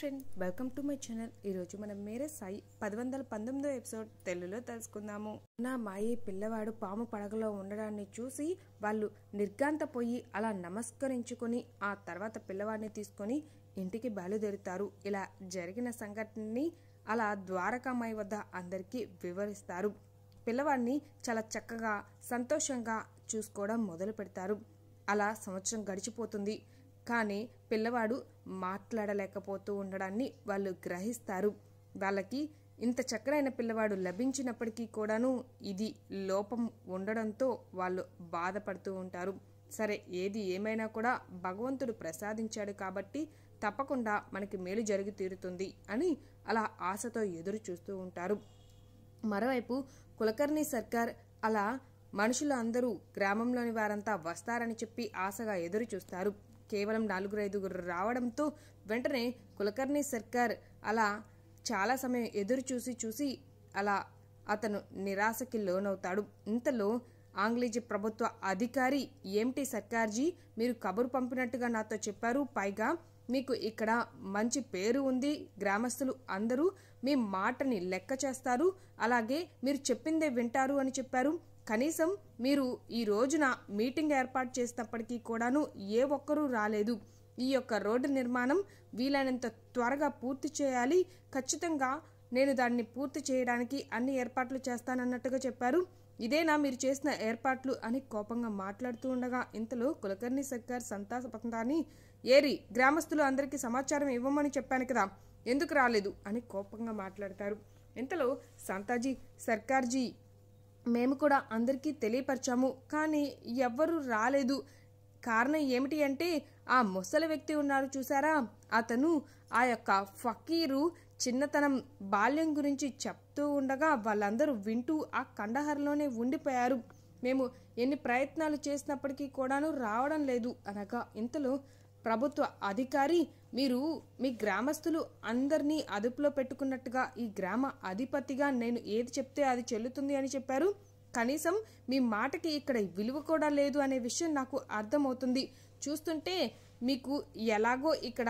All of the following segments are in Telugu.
Friend, welcome to my channel. ఈరోజు మనం మేరే సాయి 1019 ఎపిసోడ్ తెలుగులో తెలుసుకుందాము. నా మాయి పిల్లవాడు పాము పడగలో ఉండడాన్ని చూసి వాళ్ళు నిర్ఘాంతపోయి అలా నమస్కరించుకొని ఆ తర్వాత పిల్లవాడిని తీసుకొని ఇంటికి బయలుదేరుతారు. ఇలా జరిగిన సంఘటనని అలా ద్వారకామాయి వద్ద అందరికీ వివరిస్తారు. పిల్లవాడిని చాలా చక్కగా సంతోషంగా చూసుకోవడం మొదలు పెడతారు. అలా సంవత్సరం గడిచిపోతుంది. కానీ పిల్లవాడు మాట్లాడలేకపోతూ ఉండడాన్ని వాళ్ళు గ్రహిస్తారు. వాళ్ళకి ఇంత చక్కనైన పిల్లవాడు లభించినప్పటికీ కూడాను ఇది లోపం ఉండడంతో వాళ్ళు బాధపడుతూ ఉంటారు. సరే, ఏది ఏమైనా కూడా భగవంతుడు ప్రసాదించాడు కాబట్టి తప్పకుండా మనకి మేలు జరిగి తీరుతుంది అని అలా ఆశతో ఎదురు చూస్తూ ఉంటారు. మరోవైపు కులకర్ణి సర్కార్ అలా మనుషులు అందరూ గ్రామంలోని వారంతా వస్తారని చెప్పి ఆశగా ఎదురు చూస్తారు. కేవలం 4-5 రావడంతో వెంటనే కులకర్ణి సర్కార్ అలా చాలా సమయం ఎదురు చూసి అలా అతను నిరాశకి లోనవుతాడు. ఇంతలో ఆంగ్లేయ ప్రభుత్వ అధికారి, ఏమిటి సర్కార్జీ, మీరు కబురు పంపినట్టుగా నాతో చెప్పారు, పైగా మీకు ఇక్కడ మంచి పేరు ఉంది, గ్రామస్తులు అందరూ మీ మాటని లెక్క చేస్తారు, అలాగే మీరు చెప్పిందే వింటారు అని చెప్పారు. కనీసం మీరు ఈ రోజున మీటింగ్ ఏర్పాటు చేసినప్పటికీ కూడాను ఏ ఒక్కరూ రాలేదు. ఈ యొక్క రోడ్డు నిర్మాణం వీలైనంత త్వరగా పూర్తి చేయాలి, ఖచ్చితంగా నేను దాన్ని పూర్తి చేయడానికి అన్ని ఏర్పాట్లు చేస్తానన్నట్టుగా చెప్పారు. ఇదేనా మీరు చేసిన ఏర్పాట్లు అని కోపంగా మాట్లాడుతూ ఉండగా ఇంతలో కులకర్ణి సర్కార్ సంతాపంతాన్ని ఏరి, గ్రామస్తులు అందరికీ సమాచారం ఇవ్వమని చెప్పాను కదా, ఎందుకు రాలేదు అని కోపంగా మాట్లాడతారు. ఇంతలో సంతాజీ, సర్కార్జీ, మేము కూడా అందరికీ తెలియపరిచాము, కానీ ఎవ్వరూ రాలేదు. కారణం ఏమిటి అంటే ఆ ముసలి వ్యక్తి ఉన్నారు చూసారా, అతను ఆ యొక్క ఫకీరు చిన్నతనం బాల్యం గురించి చెప్తూ ఉండగా వాళ్ళందరూ వింటూ ఆ కండహార్లోనే ఉండిపోయారు. మేము ఎన్ని ప్రయత్నాలు చేసినప్పటికీ కూడాను రావడం లేదు అనగా ఇంతలో ప్రభుత్వ అధికారి, మీరు మీ గ్రామస్తులు అందరినీ అదుపులో పెట్టుకున్నట్టుగా ఈ గ్రామ అధిపతిగా నేను ఏది చెప్తే అది చెల్లుతుంది అని చెప్పారు. కనీసం మీ మాటకి ఇక్కడ విలువ కూడా లేదు అనే విషయం నాకు అర్థమవుతుంది. చూస్తుంటే మీకు ఎలాగో ఇక్కడ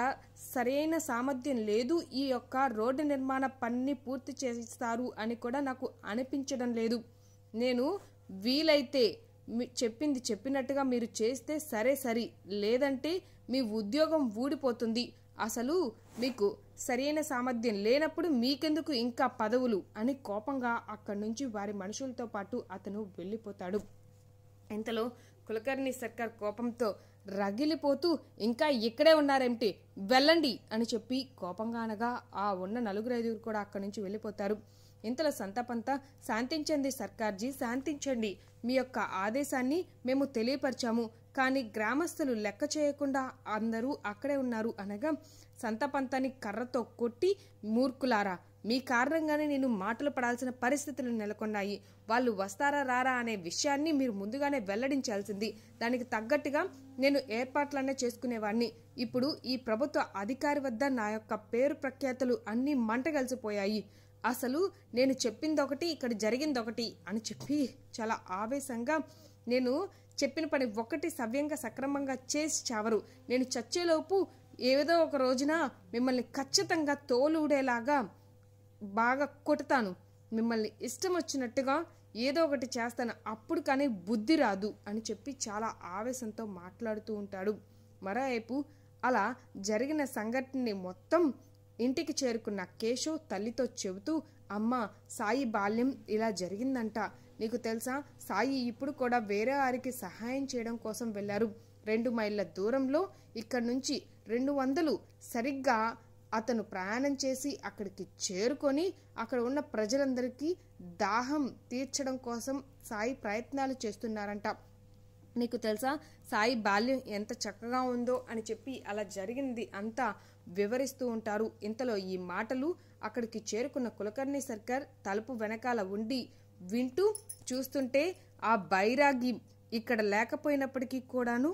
సరైన సామర్థ్యం లేదు, ఈ యొక్క రోడ్డు నిర్మాణ పనిని పూర్తి చేస్తారు అని కూడా నాకు అనిపించడం లేదు. నేను వీలైతే చెప్పింది చెప్పినట్టుగా మీరు చేస్తే సరే, లేదంటే మీ ఉద్యోగం ఊడిపోతుంది. అసలు మీకు సరైన సామర్థ్యం లేనప్పుడు మీకెందుకు ఇంకా పదవులు అని కోపంగా అక్కడి నుంచి వారి మనుషులతో పాటు అతను వెళ్ళిపోతాడు. ఇంతలో కులకర్ణి సర్కార్ కోపంతో రగిలిపోతూ, ఇంకా ఇక్కడే ఉన్నారేమిటి, వెళ్ళండి అని చెప్పి కోపంగా అనగా ఆ ఉన్న 4-5 కూడా అక్కడి నుంచి వెళ్ళిపోతారు. ఇంతలో సంతాపంతా, శాంతించండి సర్కార్జీ, శాంతించండి, మీ యొక్క ఆదేశాన్ని మేము తెలియపరిచాము, కానీ గ్రామస్తులు లెక్క చేయకుండా అందరూ అక్కడే ఉన్నారు అనగా సంతాపంతాన్ని కర్రతో కొట్టి, మూర్ఖులారా, మీ కారణంగానే నేను మాటలు పడాల్సిన పరిస్థితులు నెలకొన్నాయి. వాళ్ళు వస్తారా రారా అనే విషయాన్ని మీరు ముందుగానే వెల్లడించాల్సింది. దానికి తగ్గట్టుగా నేను ఏర్పాట్లనే చేసుకునేవాడిని. ఇప్పుడు ఈ ప్రభుత్వ అధికారి వద్ద నా యొక్క పేరు ప్రఖ్యాతులు అన్నీ మంటగలిసిపోయాయి. అసలు నేను చెప్పిందొకటి, ఇక్కడ జరిగిందొకటి అని చెప్పి చాలా ఆవేశంగా, నేను చెప్పిన పని ఒకటి సవ్యంగా సక్రమంగా చేసి చావరు, నేను చచ్చేలోపు ఏదో ఒక రోజున మిమ్మల్ని ఖచ్చితంగా తోలుడేలాగా బాగా కొడతాను, మిమ్మల్ని ఇష్టం వచ్చినట్టుగా ఏదో ఒకటి చేస్తాను, అప్పుడు కానీ బుద్ధి రాదు అని చెప్పి చాలా ఆవేశంతో మాట్లాడుతూ ఉంటాడు. మరోవైపు అలా జరిగిన సంఘటనని మొత్తం ఇంటికి చేరుకున్న కేశవ్ తల్లితో చెబుతూ, అమ్మ, సాయి బాల్యం ఇలా జరిగిందంట, నీకు తెలుసా, సాయి ఇప్పుడు కూడా వేరే వారికి సహాయం చేయడం కోసం వెళ్లారు. 2 మైళ్ళ దూరంలో ఇక్కడ నుంచి 200 సరిగ్గా అతను ప్రయాణం చేసి అక్కడికి చేరుకొని అక్కడ ఉన్న ప్రజలందరికీ దాహం తీర్చడం కోసం సాయి ప్రయత్నాలు చేస్తున్నారంట. నీకు తెలుసా, సాయి బాల్యం ఎంత చక్కగా ఉందో అని చెప్పి అలా జరిగింది అంతా వివరిస్తూ ఉంటారు. ఇంతలో ఈ మాటలు అక్కడికి చేరుకున్న కులకర్ణి సర్కార్ తలుపు వెనకాల ఉండి వింటూ చూస్తుంటే ఆ బైరాగి ఇక్కడ లేకపోయినప్పటికీ కూడాను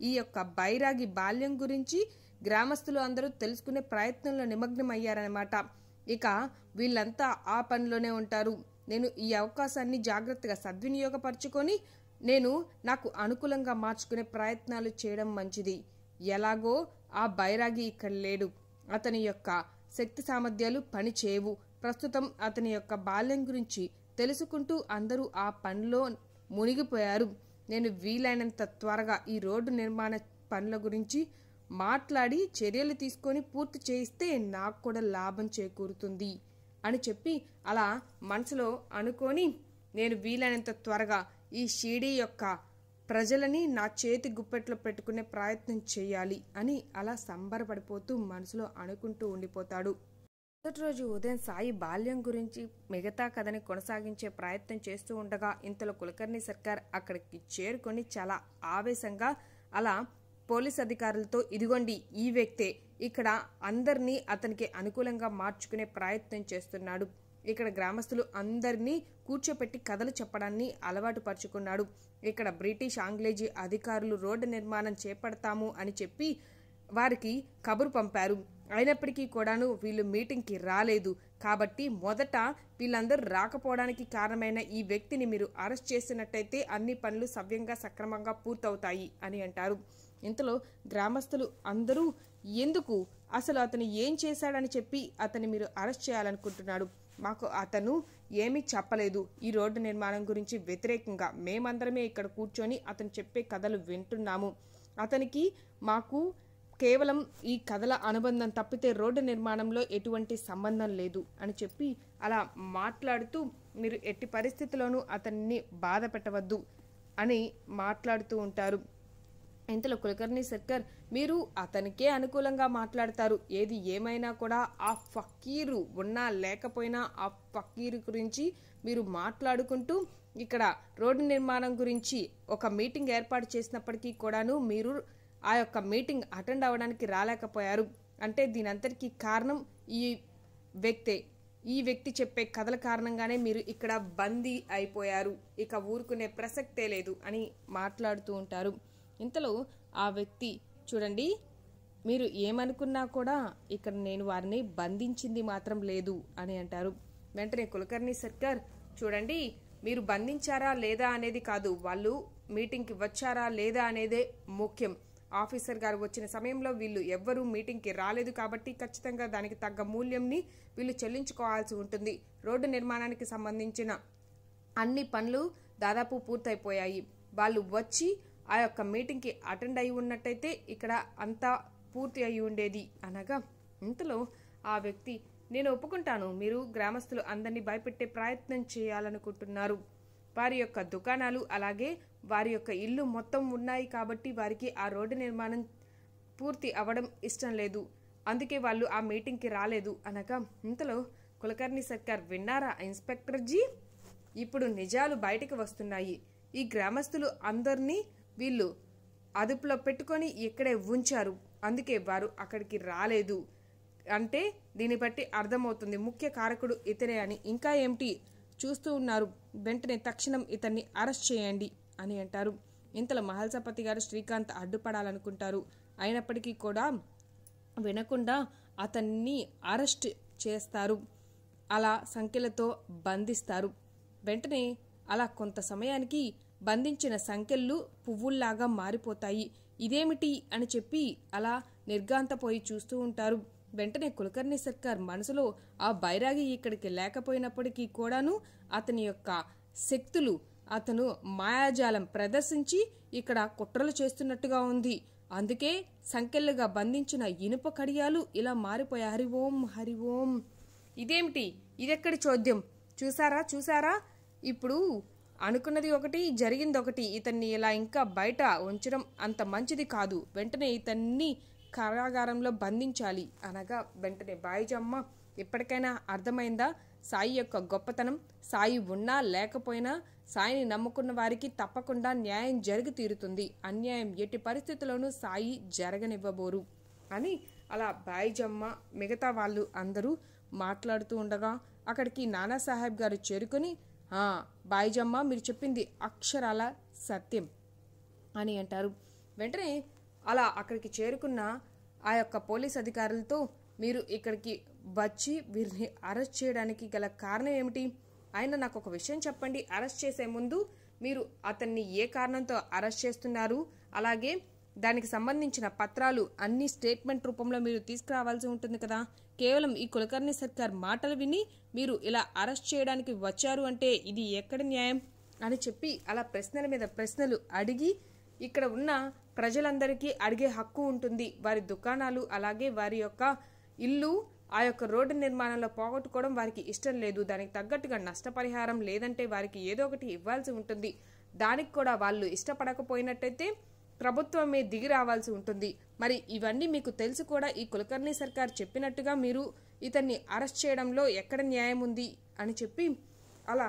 ఈ యొక్క బైరాగి బాల్యం గురించి గ్రామస్తులు అందరూ తెలుసుకునే ప్రయత్నంలో నిమగ్నమయ్యారనమాట. ఇక వీళ్ళంతా ఆ పనిలోనే ఉంటారు. నేను ఈ అవకాశాన్ని జాగ్రత్తగా సద్వినియోగపరచుకొని నేను నాకు అనుకూలంగా మార్చుకునే ప్రయత్నాలు చేయడం మంచిది. ఎలాగో ఆ బైరాగి ఇక్కడ లేడు, అతని యొక్క శక్తి సామర్థ్యాలు పనిచేయవు. ప్రస్తుతం అతని యొక్క బాల్యం గురించి తెలుసుకుంటూ అందరూ ఆ పనిలో మునిగిపోయారు. నేను వీలైనంత త్వరగా ఈ రోడ్డు నిర్మాణ పనుల గురించి మాట్లాడి చర్యలు తీసుకొని పూర్తి చేయిస్తే నాకు కూడా లాభం చేకూరుతుంది అని చెప్పి అలా మనసులో అనుకొని నేను వీలైనంత త్వరగా ఈ షిరిడీ యొక్క ప్రజలని నా చేతి గుప్పెట్లో పెట్టుకునే ప్రయత్నం చేయాలి అని అలా సంబరపడిపోతూ మనసులో అనుకుంటూ ఉండిపోతాడు. మొదటి రోజు ఉదయం సాయి బాల్యం గురించి మిగతా కథని కొనసాగించే ప్రయత్నం చేస్తూ ఉండగా ఇంతలో కులకర్ణి సర్కార్ అక్కడికి చేరుకొని చాలా ఆవేశంగా అలా పోలీస్ అధికారులతో ఇదిగోండి ఈ వ్యక్తే ఇక్కడ అందరినీ అతనికి అనుకూలంగా మార్చుకునే ప్రయత్నం చేస్తున్నాడు. ఇక్కడ గ్రామస్తులు అందరినీ కూర్చోపెట్టి కథలు చెప్పడాన్ని అలవాటు పరుచుకున్నాడు. ఇక్కడ బ్రిటిష్ ఆంగ్లేజీ అధికారులు రోడ్డు నిర్మాణం చేపడతాము అని చెప్పి వారికి కబురు పంపారు. అయినప్పటికీ కూడాను వీళ్ళు మీటింగ్కి రాలేదు. కాబట్టి మొదట వీళ్ళందరూ రాకపోవడానికి కారణమైన ఈ వ్యక్తిని మీరు అరెస్ట్ చేసినట్టయితే అన్ని పనులు సవ్యంగా సక్రమంగా పూర్తవుతాయి అని అంటారు. ఇంతలో గ్రామస్తులు అందరూ ఎందుకు అసలు అతను ఏం చేశాడని చెప్పి అతన్ని మీరు అరెస్ట్ చేయాలనుకుంటున్నాడు? మాకు అతను ఏమీ చెప్పలేదు. ఈ రోడ్డు నిర్మాణం గురించి వ్యతిరేకంగా మేమందరమే ఇక్కడ కూర్చొని అతను చెప్పే కథలు వింటున్నాము. అతనికి మాకు కేవలం ఈ కథల అనుబంధం తప్పితే రోడ్డు నిర్మాణంలో ఎటువంటి సంబంధం లేదు అని చెప్పి అలా మాట్లాడుతూ మీరు ఎట్టి పరిస్థితుల్లోనూ అతన్ని బాధ పెట్టవద్దు అని మాట్లాడుతూ ఉంటారు. ఇంతలో కులకర్ణి సర్కార్ మీరు అతనికే అనుకూలంగా మాట్లాడతారు. ఏది ఏమైనా కూడా ఆ ఫకీరు ఉన్నా లేకపోయినా ఆ ఫకీరు గురించి మీరు మాట్లాడుకుంటూ ఇక్కడ రోడ్డు నిర్మాణం గురించి ఒక మీటింగ్ ఏర్పాటు చేసినప్పటికీ కూడాను మీరు ఆ యొక్క మీటింగ్ అటెండ్ అవ్వడానికి రాలేకపోయారు. అంటే దీనంతటికీ కారణం ఈ వ్యక్తే. ఈ వ్యక్తి చెప్పే కథల కారణంగానే మీరు ఇక్కడ బందీ అయిపోయారు. ఇక ఊరుకునే ప్రసక్తే లేదు అని మాట్లాడుతూ ఉంటారు. ఇంతలో ఆ వ్యక్తి చూడండి మీరు ఏమనుకున్నా కూడా ఇక్కడ నేను వారిని బంధించింది మాత్రం లేదు అని అంటారు. వెంటనే కులకర్ణి సర్కార్ చూడండి మీరు బంధించారా లేదా అనేది కాదు, వాళ్ళు మీటింగ్కి వచ్చారా లేదా అనేదే ముఖ్యం. ఆఫీసర్ గారు వచ్చిన సమయంలో వీళ్ళు ఎవ్వరూ మీటింగ్కి రాలేదు కాబట్టి ఖచ్చితంగా దానికి తగ్గ మూల్యంని వీళ్ళు చెల్లించుకోవాల్సి ఉంటుంది. రోడ్డు నిర్మాణానికి సంబంధించిన అన్ని పనులు దాదాపు పూర్తయిపోయాయి. వాళ్ళు వచ్చి ఆ యొక్క మీటింగ్కి అటెండ్ అయి ఉన్నట్టయితే ఇక్కడ అంతా పూర్తి అయి ఉండేది అనగా ఇంతలో ఆ వ్యక్తి నేను ఒప్పుకుంటాను, మీరు గ్రామస్తులు అందరినీ భయపెట్టే ప్రయత్నం చేయాలనుకుంటున్నారు. వారి యొక్క దుకాణాలు అలాగే వారి యొక్క ఇల్లు మొత్తం ఉన్నాయి కాబట్టి వారికి ఆ రోడ్డు నిర్మాణం పూర్తి అవ్వడం ఇష్టం లేదు. అందుకే వాళ్ళు ఆ మీటింగ్కి రాలేదు అనగా ఇంతలో కులకర్ణి సర్కార్ విన్నారా ఇన్స్పెక్టర్ జీ, ఇప్పుడు నిజాలు బయటకు వస్తున్నాయి. ఈ గ్రామస్తులు అందరినీ వీళ్ళు అదుపులో పెట్టుకొని ఇక్కడే ఉంచారు. అందుకే వారు అక్కడికి రాలేదు. అంటే దీన్ని బట్టి అర్థమవుతుంది ముఖ్య కారకుడు ఇతనే అని. ఇంకా ఏమిటి చూస్తూ ఉన్నారు, వెంటనే తక్షణం ఇతన్ని అరెస్ట్ చేయండి అని అంటారు. ఇంతలో మహల్సాపతి గారు శ్రీకాంత్ అడ్డుపడాలనుకుంటారు. అయినప్పటికీ కూడా వినకుండా అతన్ని అరెస్ట్ చేస్తారు. అలా సంఖ్యలతో బంధిస్తారు. వెంటనే అలా కొంత సమయానికి బంధించిన సంఖ్యలు పువ్వుల్లాగా మారిపోతాయి. ఇదేమిటి అని చెప్పి అలా నిర్ఘాంతపోయి చూస్తూ ఉంటారు. వెంటనే కులకర్ణి సర్కార్ మనసులో ఆ బైరాగి ఇక్కడికి లేకపోయినప్పటికీ కూడాను అతని యొక్క శక్తులు అతను మాయాజాలం ప్రదర్శించి ఇక్కడ కుట్రలు చేస్తున్నట్టుగా ఉంది. అందుకే సంకెళ్ళుగా బంధించిన ఇనుప కడియాలు ఇలా మారిపోయాయి. హరి ఓం హరి ఓం. ఇదేమిటి, ఇదెక్కడి చోద్యం? చూసారా ఇప్పుడు అనుకున్నది ఒకటి జరిగింది ఒకటి. ఇతన్ని ఇలా ఇంకా బయట ఉంచడం అంత మంచిది కాదు. వెంటనే ఇతన్ని కారాగారంలో బంధించాలి అనగా వెంటనే బాయిజమ్మ ఇప్పటికైనా అర్థమైందా సాయి యొక్క గొప్పతనం? సాయి ఉన్నా లేకపోయినా సాయిని నమ్ముకున్న వారికి తప్పకుండా న్యాయం జరిగి తీరుతుంది. అన్యాయం ఎట్టి పరిస్థితుల్లోనూ సాయి జరగనివ్వబోరు అని అలా బాయిజమ్మ మిగతా వాళ్ళు అందరూ మాట్లాడుతూ ఉండగా అక్కడికి నానాసాహెబ్ గారు చేరుకొని బాయిజమ్మ మీరు చెప్పింది అక్షరాల సత్యం అని అంటారు. వెంటనే అలా అక్కడికి చేరుకున్న ఆ యొక్క పోలీస్ అధికారులతో మీరు ఇక్కడికి వచ్చి వీరిని అరెస్ట్ చేయడానికి గల కారణం ఏమిటి? ఆయన నాకు ఒక విషయం చెప్పండి. అరెస్ట్ చేసే ముందు మీరు అతన్ని ఏ కారణంతో అరెస్ట్ చేస్తున్నారు, అలాగే దానికి సంబంధించిన పత్రాలు అన్ని స్టేట్మెంట్ రూపంలో మీరు తీసుకురావాల్సి ఉంటుంది కదా. కేవలం ఈ కులకర్ణి సర్కార్ మాటలు విని మీరు ఇలా అరెస్ట్ చేయడానికి వచ్చారు అంటే ఇది ఎక్కడ న్యాయం అని చెప్పి అలా ప్రశ్నల మీద ప్రశ్నలు అడిగి ఇక్కడ ఉన్న ప్రజలందరికీ అడిగే హక్కు ఉంటుంది. వారి దుకాణాలు అలాగే వారి యొక్క ఇల్లు ఆ యొక్క రోడ్డు నిర్మాణంలో పోగొట్టుకోవడం వారికి ఇష్టం లేదు. దానికి తగ్గట్టుగా నష్టపరిహారం లేదంటే వారికి ఏదో ఒకటి ఇవ్వాల్సి ఉంటుంది. దానికి కూడా వాళ్ళు ఇష్టపడకపోయినట్టయితే ప్రభుత్వమే దిగి రావాల్సి ఉంటుంది. మరి ఇవన్నీ మీకు తెలిసి కూడా ఈ కులకర్ణి సర్కార్ చెప్పినట్టుగా మీరు ఇతన్ని అరెస్ట్ చేయడంలో ఎక్కడ న్యాయం ఉంది అని చెప్పి అలా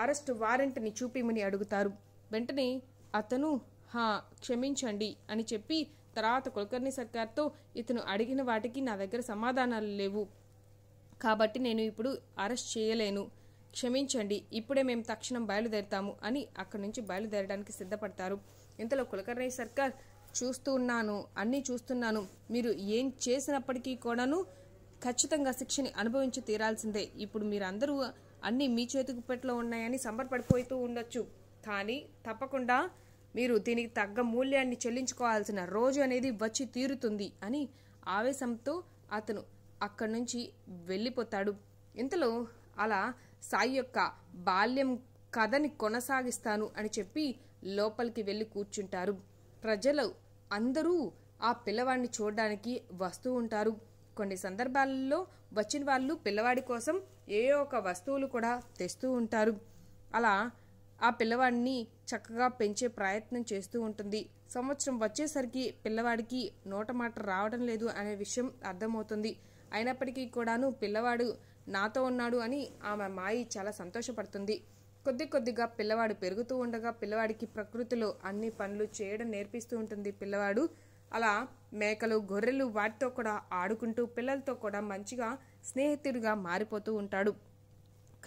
అరెస్ట్ వారెంట్ని చూపిమని అడుగుతారు. వెంటనే అతను క్షమించండి అని చెప్పి తర్వాత కులకర్ణి సర్కార్తో ఇతను అడిగిన వాటికి నా దగ్గర సమాధానాలు లేవు కాబట్టి నేను ఇప్పుడు అరెస్ట్ చేయలేను, క్షమించండి, ఇప్పుడే మేము తక్షణం బయలుదేరుతాము అని అక్కడి నుంచి బయలుదేరడానికి సిద్ధపడతారు. ఇంతలో కులకర్ణి సర్కార్ అన్నీ చూస్తున్నాను, మీరు ఏం చేసినప్పటికీ కూడాను ఖచ్చితంగా శిక్షని అనుభవించి తీరాల్సిందే. ఇప్పుడు మీరందరూ అన్నీ మీ చేతికి పెట్లో ఉన్నాయని సంబరపడిపోతూ ఉండొచ్చు, కానీ తప్పకుండా మీరు దీనికి తగ్గ మూల్యాన్ని చెల్లించుకోవాల్సిన రోజు అనేది వచ్చి తీరుతుంది అని ఆవేశంతో అతను అక్కడి నుంచి వెళ్ళిపోతాడు. ఇంతలో అలా సాయి యొక్క బాల్యం కథని కొనసాగిస్తాను అని చెప్పి లోపలికి వెళ్ళి కూర్చుంటారు. ప్రజలు అందరూ ఆ పిల్లవాడిని చూడడానికి వస్తూ ఉంటారు. కొన్ని సందర్భాలలో వచ్చిన వాళ్ళు పిల్లవాడి కోసం ఏ ఒక వస్తువులు కూడా తెస్తూ ఉంటారు. అలా ఆ పిల్లవాడిని చక్కగా పెంచే ప్రయత్నం చేస్తూ ఉంటుంది. సంవత్సరం వచ్చేసరికి పిల్లవాడికి నోట మాట రావడం లేదు అనే విషయం అర్థమవుతుంది. అయినప్పటికీ కూడాను పిల్లవాడు నాతో ఉన్నాడు అని ఆమె మాయి చాలా సంతోషపడుతుంది. కొద్దిగా పిల్లవాడు పెరుగుతూ ఉండగా పిల్లవాడికి ప్రకృతిలో అన్ని పనులు చేయడం నేర్పిస్తూ ఉంటుంది పిల్లవాడు. అలా మేకలు గొర్రెలు వాటితో కూడా ఆడుకుంటూ పిల్లలతో కూడా మంచిగా స్నేహితుడిగా మారిపోతూ ఉంటాడు.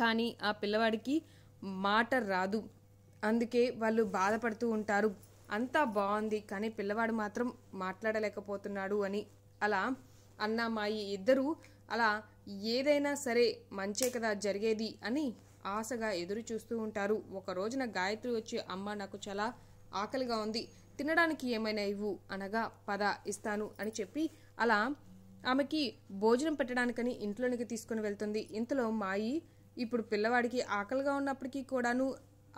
కానీ ఆ పిల్లవాడికి మాట రాదు, అందుకే వాళ్ళు బాధపడుతూ ఉంటారు. అంతా బాగుంది కానీ పిల్లవాడు మాత్రం మాట్లాడలేకపోతున్నాడు అని. అలా అన్న మాయి ఇద్దరూ అలా ఏదైనా సరే మంచే కదా జరిగేది అని ఆశగా ఎదురు చూస్తూ ఉంటారు. ఒక రోజున గాయత్రి వచ్చి, అమ్మ నాకు చాలా ఆకలిగా ఉంది, తినడానికి ఏమైనా ఇవ్వు అనగా, పద ఇస్తాను అని చెప్పి అలా ఆమెకి భోజనం పెట్టడానికని ఇంట్లోనికి తీసుకుని వెళ్తుంది. ఇంతలో మాయి ఇప్పుడు పిల్లవాడికి ఆకలిగా ఉన్నప్పటికీ కూడాను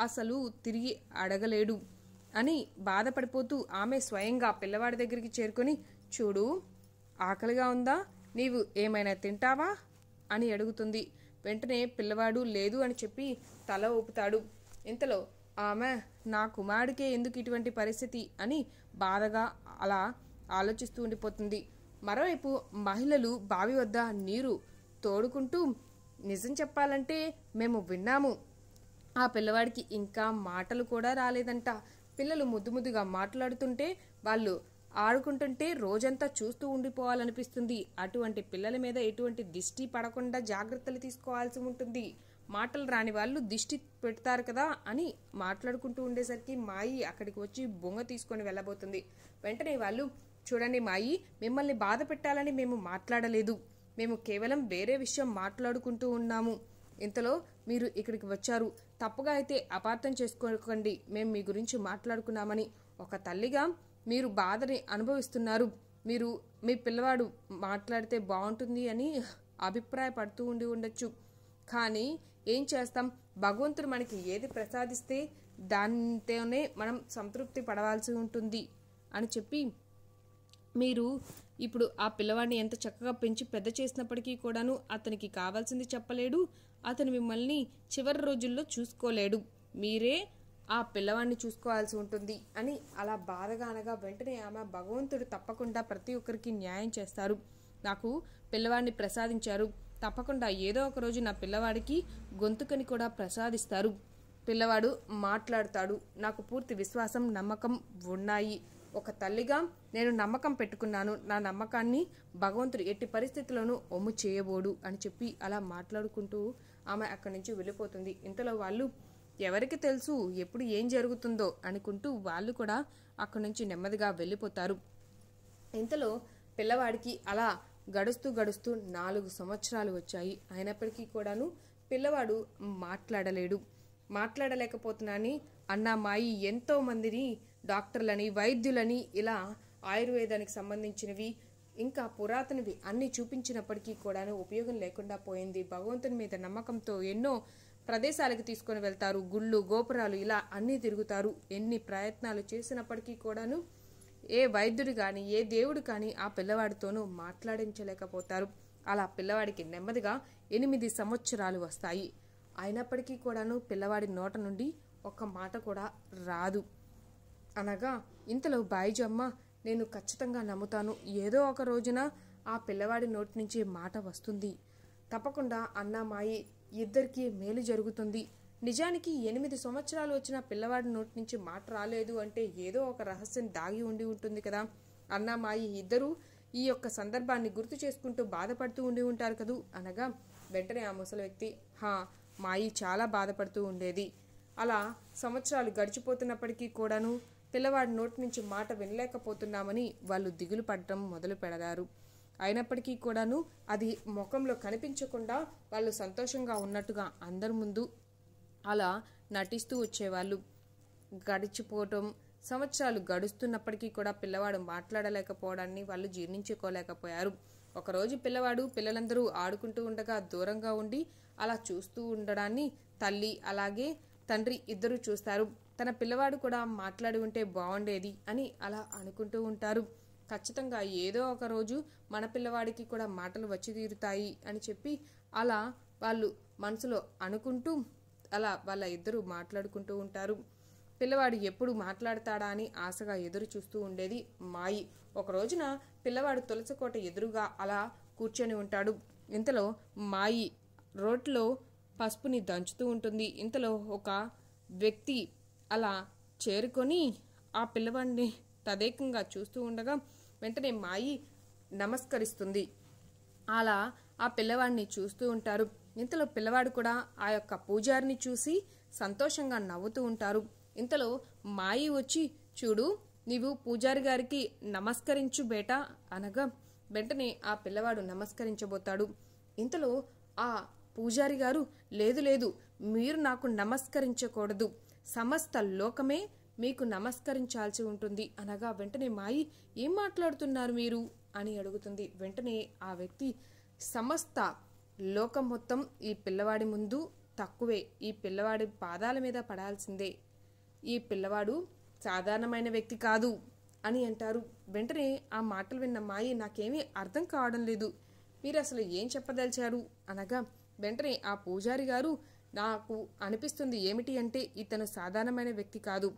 అసలు తిరిగి అడగలేడు అని బాధపడిపోతూ ఆమె స్వయంగా పిల్లవాడి దగ్గరికి చేరుకొని, చూడు ఆకలిగా ఉందా, నీవు ఏమైనా తింటావా అని అడుగుతుంది. వెంటనే పిల్లవాడు లేదు అని చెప్పి తల ఊపుతాడు. ఇంతలో ఆమె నా కుమారుడికే ఎందుకు ఇటువంటి పరిస్థితి అని బాధగా అలా ఆలోచిస్తూ ఉండిపోతుంది. మరోవైపు మహిళలు బావి వద్ద నీరు తోడుకుంటూ, నిజం చెప్పాలంటే మేము విన్నాము, ఆ పిల్లవాడికి ఇంకా మాటలు కూడా రాలేదంట. పిల్లలు ముద్దుగా మాట్లాడుతుంటే వాళ్ళు ఆడుకుంటుంటే రోజంతా చూస్తూ ఉండిపోవాలనిపిస్తుంది. అటువంటి పిల్లల మీద ఎటువంటి దిష్టి పడకుండా జాగ్రత్తలు తీసుకోవాల్సి ఉంటుంది. మాటలు రాని వాళ్ళు దిష్టి పెడతారు కదా అని మాట్లాడుకుంటూ ఉండేసరికి మాయి అక్కడికి వచ్చి బొంగ తీసుకొని వెళ్ళబోతుంది. వెంటనే వాళ్ళు, చూడండి మాయి, మిమ్మల్ని బాధ పెట్టాలని మేము మాట్లాడలేదు, మేము కేవలం వేరే విషయం మాట్లాడుకుంటూ ఉన్నాము. ఇంతలో మీరు ఇక్కడికి వచ్చారు, తప్పుగా అయితే అపార్థం చేసుకోకండి, మేము మీ గురించి మాట్లాడుకున్నామని. ఒక తల్లిగా మీరు బాధని అనుభవిస్తున్నారు, మీరు మీ పిల్లవాడు మాట్లాడితే బాగుంటుంది అని అభిప్రాయపడుతూ ఉండొచ్చు, కానీ ఏం చేస్తాం, భగవంతుడు మనకి ఏది ప్రసాదిస్తే దానితోనే మనం సంతృప్తి పడవలసి ఉంటుంది అని చెప్పి, మీరు ఇప్పుడు ఆ పిల్లవాడిని ఎంత చక్కగా పెంచి పెద్ద చేసినప్పటికీ కూడాను అతనికి కావాల్సింది చెప్పలేడు, అతను మిమ్మల్ని చివరి రోజుల్లో చూసుకోలేడు, మీరే ఆ పిల్లవాడిని చూసుకోవాల్సి ఉంటుంది అని అలా బాధగా అనగా, వెంటనే ఆమె భగవంతుడు తప్పకుండా ప్రతి ఒక్కరికి న్యాయం చేస్తారు, నాకు పిల్లవాడిని ప్రసాదించారు, తప్పకుండా ఏదో ఒక రోజు నా పిల్లవాడికి గొంతుకని కూడా ప్రసాదిస్తారు, పిల్లవాడు మాట్లాడతాడు, నాకు పూర్తి విశ్వాసం నమ్మకం ఉన్నాయి, ఒక తల్లిగా నేను నమ్మకం పెట్టుకున్నాను, నా నమ్మకాన్ని భగవంతుడు ఎట్టి పరిస్థితుల్లోనూ ఒమ్ము చేయబోడు అని చెప్పి అలా మాట్లాడుకుంటూ ఆమె అక్కడి నుంచి వెళ్ళిపోతుంది. ఇంతలో వాళ్ళు ఎవరికి తెలుసు ఎప్పుడు ఏం జరుగుతుందో అనుకుంటూ వాళ్ళు కూడా అక్కడి నుంచి నెమ్మదిగా వెళ్ళిపోతారు. ఇంతలో పిల్లవాడికి అలా గడుస్తూ 4 సంవత్సరాలు వచ్చాయి. అయినప్పటికీ కూడాను పిల్లవాడు మాట్లాడలేకపోతున్నాని అన్న మాయి ఎంతో మందిని డాక్టర్లని, వైద్యులని ఇలా ఆయుర్వేదానికి సంబంధించినవి ఇంకా పురాతనవి అన్నీ చూపించినప్పటికీ కూడాను ఉపయోగం లేకుండా పోయింది. భగవంతుని మీద నమ్మకంతో ఎన్నో ప్రదేశాలకు తీసుకొని వెళ్తారు, గుళ్ళు గోపురాలు ఇలా అన్నీ తిరుగుతారు. ఎన్ని ప్రయత్నాలు చేసినప్పటికీ కూడాను ఏ వైద్యుడు కానీ ఏ దేవుడు కానీ ఆ పిల్లవాడితోనూ మాట్లాడించలేకపోతారు. అలా పిల్లవాడికి నెమ్మదిగా 8 సంవత్సరాలు వస్తాయి. అయినప్పటికీ కూడాను పిల్లవాడి నోట నుండి ఒక్క మాట కూడా రాదు. అనగా ఇంతలో బాయిజమ్మ, నేను ఖచ్చితంగా నమ్ముతాను, ఏదో ఒక రోజున ఆ పిల్లవాడి నోటి నుంచి మాట వస్తుంది. తప్పకుండా అన్నామాయి ఇద్దరికీ మేలు జరుగుతుంది. నిజానికి 8 సంవత్సరాలు వచ్చిన పిల్లవాడి నోటి నుంచి మాట రాలేదు అంటే ఏదో ఒక రహస్యం దాగి ఉండి ఉంటుంది కదా. అన్నామాయి ఇద్దరూ ఈ యొక్క సందర్భాన్ని గుర్తు చేసుకుంటూ బాధపడుతూ ఉండి ఉంటారు కదూ. అనగా వెంటనే ఆ ముసలి వ్యక్తి, మాయి చాలా బాధపడుతూ ఉండేది. అలా సంవత్సరాలు గడిచిపోతున్నప్పటికీ కూడాను పిల్లవాడి నోటి నుంచి మాట వినలేకపోతున్నామని వాళ్ళు దిగులు పడటం మొదలు పెడతారు. అయినప్పటికీ కూడాను అది ముఖంలో కనిపించకుండా వాళ్ళు సంతోషంగా ఉన్నట్టుగా అందరి ముందు అలా నటిస్తూ వచ్చేవాళ్ళు. గడిచిపోవటం సంవత్సరాలు గడుస్తున్నప్పటికీ కూడా పిల్లవాడు మాట్లాడలేకపోవడాన్ని వాళ్ళు జీర్ణించుకోలేకపోయారు. ఒకరోజు పిల్లవాడు పిల్లలందరూ ఆడుకుంటూ ఉండగా దూరంగా ఉండి అలా చూస్తూ ఉండడాన్ని తల్లి అలాగే తండ్రి ఇద్దరూ చూస్తారు. తన పిల్లవాడు కూడా మాట్లాడి ఉంటే బాగుండేది అని అలా అనుకుంటూ ఉంటారు. ఖచ్చితంగా ఏదో ఒక రోజు మన పిల్లవాడికి కూడా మాటలు వచ్చి తీరుతాయి అని చెప్పి అలా వాళ్ళు మనసులో అనుకుంటూ అలా వాళ్ళ ఇద్దరు మాట్లాడుకుంటూ ఉంటారు. పిల్లవాడు ఎప్పుడు మాట్లాడతాడా అని ఆశగా ఎదురు చూస్తూ ఉండేది మాయి. ఒక రోజున పిల్లవాడు తులసికోట ఎదురుగా అలా కూర్చొని ఉంటాడు. ఇంతలో మాయి రోట్లో పసుపుని దంచుతూ ఉంటుంది. ఇంతలో ఒక వ్యక్తి అలా చేరుకొని ఆ పిల్లవాడిని తదేకంగా చూస్తూ ఉండగా వెంటనే మాయి నమస్కరిస్తుంది. అలా ఆ పిల్లవాడిని చూస్తూ ఉంటారు. ఇంతలో పిల్లవాడు కూడా ఆ యొక్క పూజారిని చూసి సంతోషంగా నవ్వుతూ ఉంటారు. ఇంతలో మాయి వచ్చి, చూడు నీవు పూజారి గారికి నమస్కరించు బేటా అనగా వెంటనే ఆ పిల్లవాడు నమస్కరించబోతాడు. ఇంతలో ఆ పూజారి గారు, లేదు లేదు, మీరు నాకు నమస్కరించకూడదు, సమస్త లోకమే మీకు నమస్కరించాల్సి ఉంటుంది అనగా వెంటనే మాయి, ఏం మాట్లాడుతున్నారు మీరు అని అడుగుతుంది. వెంటనే ఆ వ్యక్తి, సమస్త లోకం మొత్తం ఈ పిల్లవాడి ముందు తక్కువే, ఈ పిల్లవాడి పాదాల మీద పడాల్సిందే, ఈ పిల్లవాడు సాధారణమైన వ్యక్తి కాదు అని అంటారు. వెంటనే ఆ మాటలు విన్న మాయి, నాకేమీ అర్థం కావడం లేదు, మీరు అసలు ఏం చెప్పదలిచారు అనగా వెంటనే ఆ పూజారి గారు, నాకు అనిపిస్తుంది ఏమిటి అంటే ఇతను సాధారణమైన వ్యక్తి కాదు,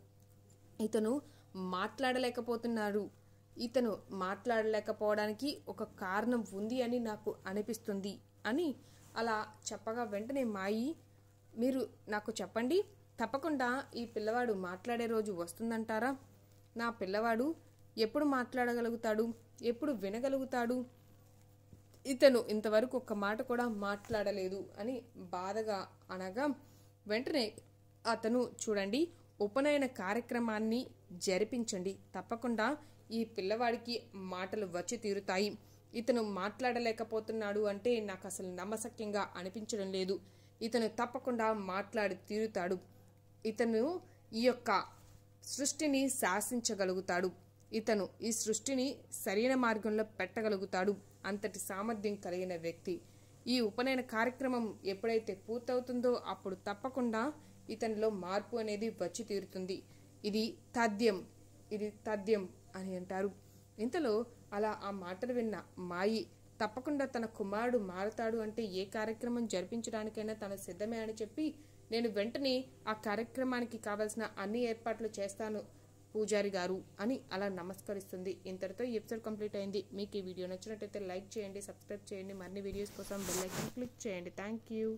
ఇతను మాట్లాడలేకపోతున్నారు, ఇతను మాట్లాడలేకపోవడానికి ఒక కారణం ఉంది అని నాకు అనిపిస్తుంది అని అలా చెప్పగా వెంటనే మాయి, మీరు నాకు చెప్పండి, తప్పకుండా ఈ పిల్లవాడు మాట్లాడే రోజు వస్తుందంటారా? నా పిల్లవాడు ఎప్పుడు మాట్లాడగలుగుతాడు, ఎప్పుడు వినగలుగుతాడు? ఇతను ఇంతవరకు ఒక్క మాట కూడా మాట్లాడలేదు అని బాధగా అనగా వెంటనే అతను, చూడండి, ఉపనయన కార్యక్రమాన్ని జరిపించండి, తప్పకుండా ఈ పిల్లవాడికి మాటలు వచ్చి తీరుతాయి. ఇతను మాట్లాడలేకపోతున్నాడు అంటే నాకు అసలు నమ్మశక్యంగా అనిపించడం లేదు, ఇతను తప్పకుండా మాట్లాడి తీరుతాడు, ఇతను ఈ యొక్క సృష్టిని శాసించగలుగుతాడు, ఇతను ఈ సృష్టిని సరైన మార్గంలో పెట్టగలుగుతాడు, అంతటి సామర్థ్యం కలిగిన వ్యక్తి. ఈ ఉపనయన కార్యక్రమం ఎప్పుడైతే పూర్తవుతుందో అప్పుడు తప్పకుండా ఇతనిలో మార్పు అనేది వచ్చి తీరుతుంది, ఇది తథ్యం అని అంటారు. ఇంతలో అలా ఆ మాటలు విన్న మాయి, తప్పకుండా తన కుమారుడు మారతాడు అంటే ఏ కార్యక్రమం జరిపించడానికైనా తను సిద్ధమే అని చెప్పి, నేను వెంటనే ఆ కార్యక్రమానికి కావాల్సిన అన్ని ఏర్పాట్లు చేస్తాను పూజారి గారు అని అలా నమస్కరిస్తుంది. ఇంతటితో ఈ ఎపిసోడ్ కంప్లీట్ అయింది. మీకు ఈ వీడియో నచ్చినట్టయితే లైక్ చేయండి, సబ్స్క్రైబ్ చేయండి, మరిన్ని వీడియోస్ కోసం బెల్ ఐకాన్ క్లిక్ చేయండి. Thank you.